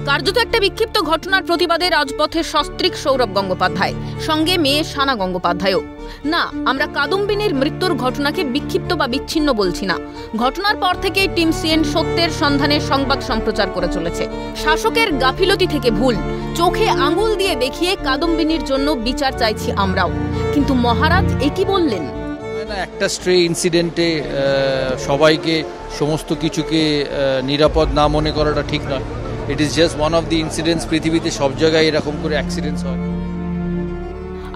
কার্যত একটা বিক্ষিপ্ত ঘটনার প্রতিবাদে রাজপথে সস্ত্রীক সৌরভ গঙ্গোপাধ্যায়, সঙ্গে মেয়ে সানা গঙ্গোপাধ্যায়ও। না, আমরা কাদম্বিনীর মৃত্যুর ঘটনাকে বিক্ষিপ্ত বা বিচ্ছিন্ন বলছি না। ঘটনার পর থেকেই টিম সিএন সত্যের সন্ধানে সংবাদ সম্প্রচার করে চলেছে। শাসকের গাফিলতি থেকে ভুল, চোখে আঙুল দিয়ে দেখিয়ে কাদম্বিনীর জন্য বিচার চাইছি আমরাও। কিন্তু মহারাজ একই বললেন, একটা স্ট্রে ইনসিডেন্টে সবাইকে সমস্ত কিছুকে নিরাপদ না মনে করাটা ঠিক নয়। It is just one of the incidents. পৃথিবীতে সব জায়গায় এরকম করে অ্যাক্সিডেন্টস হয়।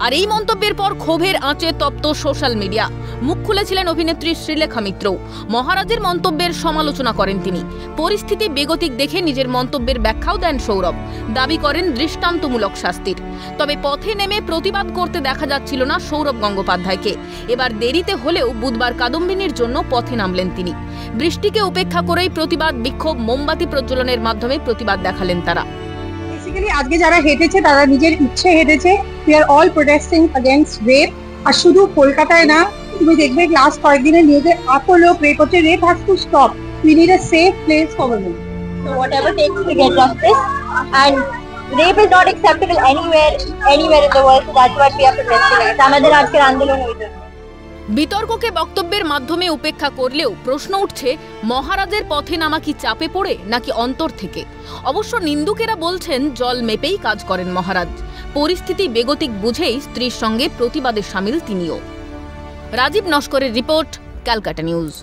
আর এই মন্তব্যের পর ক্ষোভের আঁচে তপ্ত সোশ্যাল মিডিয়া। মুখ খুলেছিলেন অভিনেত্রী শ্রীলেখা মিত্র। মহারাজের মন্তব্যের সমালোচনা করেন তিনি। পরিস্থিতি বেগতিক দেখে নিজের মন্তব্যের ব্যাখ্যাও দেন সৌরভ। দাবি করেন দৃষ্টান্তমূলক শাস্তির। তবে পথে নেমে প্রতিবাদ করতে দেখা যাচ্ছিল না সৌরভ গঙ্গোপাধ্যায়কে। এবার দেরিতে হলেও বুধবার কাদম্বিনীর জন্য পথে নামলেন তিনি। বৃষ্টিকে উপেক্ষা করেই প্রতিবাদ বিক্ষোভ, মোমবাতি প্রজ্বলনের মাধ্যমে প্রতিবাদ দেখালেন তারা। আজকে যারা হেঁটেছে তারা নিজের ইচ্ছে হেঁটেছে। We are all protesting against rape. আর শুধু কলকাতায় না, তুমি দেখবে লাস্ট কয়েকদিনের নিউজে এত লোক রেপ হচ্ছে। Rape has to stop. We need a safe place for women. So whatever takes to get justice, and rape is not acceptable anywhere in the world. So that's what we are protesting against. আমাদের আজকের আন্দোলন হয়েছে। বিতর্ককে বক্তব্যের মাধ্যমে উপেক্ষা করলেও প্রশ্ন উঠছে, মহারাজের পথে নামা কি চাপে পড়ে নাকি অন্তর থেকে? অবশ্য নিন্দুকেরা বলছেন জল মেপেই কাজ করেন মহারাজ। পরিস্থিতি বেগতিক বুঝেই স্ত্রীর সঙ্গে প্রতিবাদে সামিল তিনিও। রাজীব নস্করের রিপোর্ট, ক্যালকাটা নিউজ।